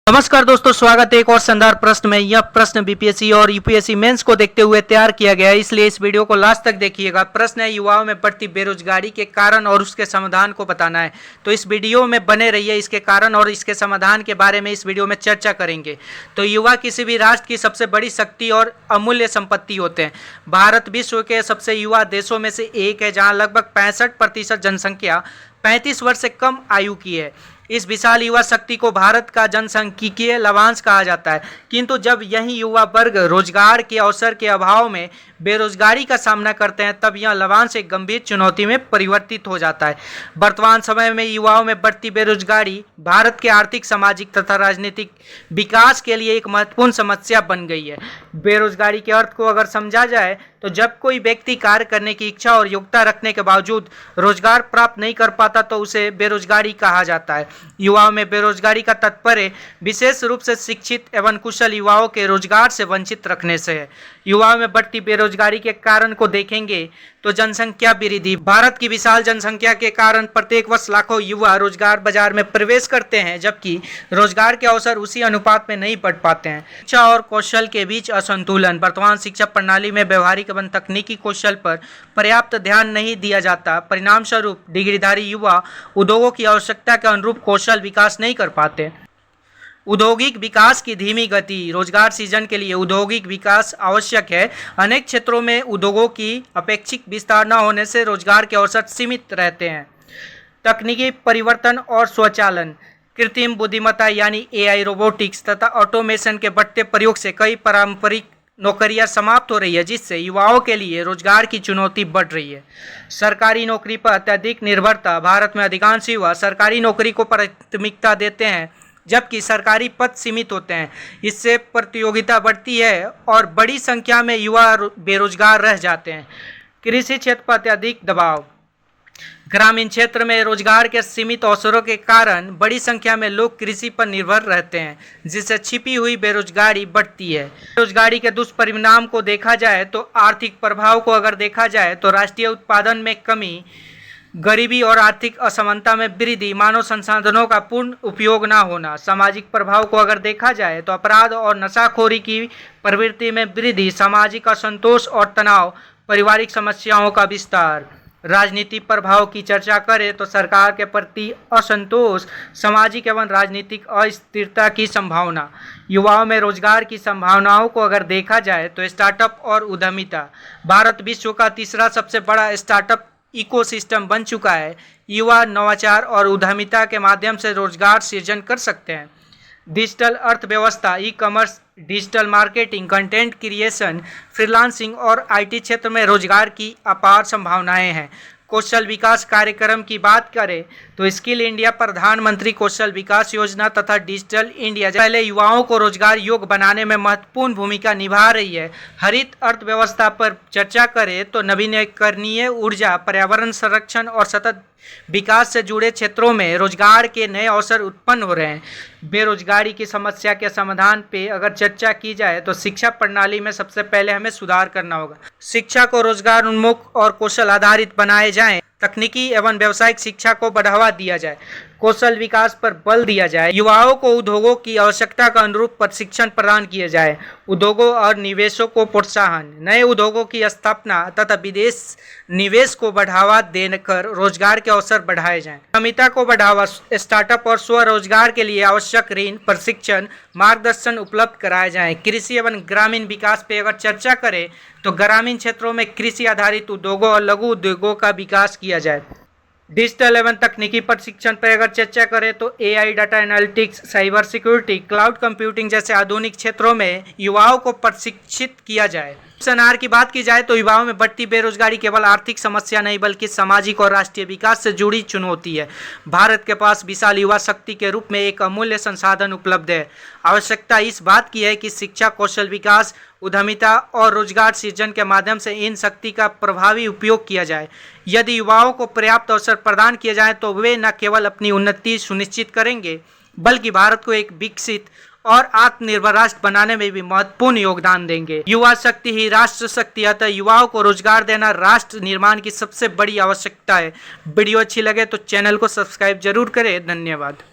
नमस्कार दोस्तों, स्वागत है एक और शानदार प्रश्न में। यह प्रश्न बीपीएससी और यूपीएससी मेंस को देखते हुए तैयार किया गया है, इसलिए इस वीडियो को लास्ट तक देखिएगा। प्रश्न है, युवाओं में बढ़ती बेरोजगारी के कारण और उसके समाधान को बताना है। तो इस वीडियो में बने रहिए, इसके कारण और इसके समाधान के बारे में इस वीडियो में चर्चा करेंगे। तो युवा किसी भी राष्ट्र की सबसे बड़ी शक्ति और अमूल्य संपत्ति होते हैं। भारत विश्व के सबसे युवा देशों में से एक है, जहाँ लगभग 65% जनसंख्या 35 वर्ष से कम आयु की है। इस विशाल युवा शक्ति को भारत का जनसांख्यिकीय लवांश कहा जाता है। किंतु जब यही युवा वर्ग रोजगार के अवसर के अभाव में बेरोजगारी का सामना करते हैं, तब यह लवांश एक गंभीर चुनौती में परिवर्तित हो जाता है। वर्तमान समय में युवाओं में बढ़ती बेरोजगारी भारत के आर्थिक, सामाजिक तथा राजनीतिक विकास के लिए एक महत्वपूर्ण समस्या बन गई है। बेरोजगारी के अर्थ को अगर समझा जाए तो जब कोई व्यक्ति कार्य करने की इच्छा और योग्यता रखने के बावजूद रोजगार प्राप्त नहीं कर पाता तो उसे बेरोजगारी कहा जाता है। युवाओं में बेरोजगारी का तात्पर्य विशेष रूप से शिक्षित एवं कुशल युवाओं के रोजगार से वंचित रखने से है। युवाओं में बढ़ती बेरोजगारी के कारण को देखेंगे तो जनसंख्या वृद्धि। भारत की विशाल जनसंख्या के कारण प्रत्येक वर्ष लाखों युवा रोजगार बाजार में प्रवेश करते हैं, जबकि रोजगार के अवसर उसी अनुपात में नहीं बढ़ पाते हैं। शिक्षा और कौशल के बीच असंतुलन। वर्तमान शिक्षा प्रणाली में व्यवहारिक एवं तकनीकी कौशल पर पर्याप्त ध्यान नहीं दिया जाता। परिणाम स्वरूप डिग्रीधारी युवा उद्योगों की आवश्यकता के अनुरूप कौशल विकास नहीं कर पाते। औद्योगिक विकास की धीमी गति। रोजगार सृजन के लिए औद्योगिक विकास आवश्यक है। अनेक क्षेत्रों में उद्योगों की अपेक्षित विस्तार न होने से रोजगार के अवसर सीमित रहते हैं। तकनीकी परिवर्तन और स्वचालन। कृत्रिम बुद्धिमत्ता यानी एआई, रोबोटिक्स तथा ऑटोमेशन के बढ़ते प्रयोग से कई पारंपरिक नौकरियां समाप्त हो रही है, जिससे युवाओं के लिए रोजगार की चुनौती बढ़ रही है। सरकारी नौकरी पर अत्यधिक निर्भरता। भारत में अधिकांश युवा सरकारी नौकरी को प्राथमिकता देते हैं, जबकि सरकारी पद सीमित होते हैं। इससे प्रतियोगिता बढ़ती है और बड़ी संख्या में युवा बेरोजगार रह जाते हैं। कृषि क्षेत्र पर अत्यधिक दबाव। ग्रामीण क्षेत्र में रोजगार के सीमित अवसरों के कारण बड़ी संख्या में लोग कृषि पर निर्भर रहते हैं, जिससे छिपी हुई बेरोजगारी बढ़ती है। बेरोजगारी के दुष्परिणाम को देखा जाए तो आर्थिक प्रभाव को अगर देखा जाए तो राष्ट्रीय उत्पादन में कमी, गरीबी और आर्थिक असमानता में वृद्धि, मानव संसाधनों का पूर्ण उपयोग न होना। सामाजिक प्रभाव को अगर देखा जाए तो अपराध और नशाखोरी की प्रवृत्ति में वृद्धि, सामाजिक असंतोष और तनाव, पारिवारिक समस्याओं का विस्तार। राजनीतिक प्रभाव की चर्चा करें तो सरकार के प्रति असंतोष, सामाजिक एवं राजनीतिक अस्थिरता की संभावना। युवाओं में रोजगार की संभावनाओं को अगर देखा जाए तो स्टार्टअप और उद्यमिता। भारत विश्व का तीसरा सबसे बड़ा स्टार्टअप इकोसिस्टम बन चुका है। युवा नवाचार और उद्यमिता के माध्यम से रोजगार सृजन कर सकते हैं। डिजिटल अर्थव्यवस्था। E commerce, digital marketing, content creation, freelancing और आईटी क्षेत्र में रोजगार की अपार संभावनाएं हैं। कौशल विकास कार्यक्रम की बात करें तो स्किल इंडिया, प्रधानमंत्री कौशल विकास योजना तथा डिजिटल इंडिया पहले युवाओं को रोजगार योग्य बनाने में महत्वपूर्ण भूमिका निभा रही है। हरित अर्थव्यवस्था पर चर्चा करें तो नवीकरणीय ऊर्जा, पर्यावरण संरक्षण और सतत विकास से जुड़े क्षेत्रों में रोजगार के नए अवसर उत्पन्न हो रहे हैं। बेरोजगारी की समस्या के समाधान पे अगर चर्चा की जाए तो शिक्षा प्रणाली में सबसे पहले हमें सुधार करना होगा। शिक्षा को रोजगार उन्मुख और कौशल आधारित बनाए जाएं। तकनीकी एवं व्यावसायिक शिक्षा को बढ़ावा दिया जाए। कौशल विकास पर बल दिया जाए। युवाओं को उद्योगों की आवश्यकता का अनुरूप प्रशिक्षण प्रदान किए जाए। उद्योगों और निवेशों को प्रोत्साहन। नए उद्योगों की स्थापना तथा विदेश निवेश को बढ़ावा देकर रोजगार के अवसर बढ़ाए जाएं। उद्यमिता को बढ़ावा। स्टार्टअप और स्वरोजगार के लिए आवश्यक ऋण, प्रशिक्षण, मार्गदर्शन उपलब्ध कराए जाएं। कृषि एवं ग्रामीण विकास पे अगर चर्चा करें तो ग्रामीण क्षेत्रों में कृषि आधारित उद्योगों और लघु उद्योगों का विकास किया जाए। डिजिटल एवं तकनीकी प्रशिक्षण पर अगर चर्चा करें तो AI, data analytics, cyber security, cloud computing जैसे आधुनिक क्षेत्रों में युवाओं को प्रशिक्षित किया जाए। आर की बात की जाए तो युवाओं में बढ़ती बेरोजगारी केवल आर्थिक समस्या नहीं बल्कि सामाजिक और राष्ट्रीय विकास से जुड़ी चुनौती है। भारत के पास विशाल युवा शक्ति के रूप में एक अमूल्य संसाधन उपलब्ध है। आवश्यकता इस बात की है कि शिक्षा, कौशल विकास, उद्यमिता और रोजगार सृजन के माध्यम से इन शक्ति का प्रभावी उपयोग किया जाए। यदि युवाओं को पर्याप्त अवसर प्रदान किए जाएं तो वे न केवल अपनी उन्नति सुनिश्चित करेंगे बल्कि भारत को एक विकसित और आत्मनिर्भर राष्ट्र बनाने में भी महत्वपूर्ण योगदान देंगे। युवा शक्ति ही राष्ट्र शक्ति, अतः युवाओं को रोजगार देना राष्ट्र निर्माण की सबसे बड़ी आवश्यकता है। वीडियो अच्छी लगे तो चैनल को सब्सक्राइब जरूर करें। धन्यवाद।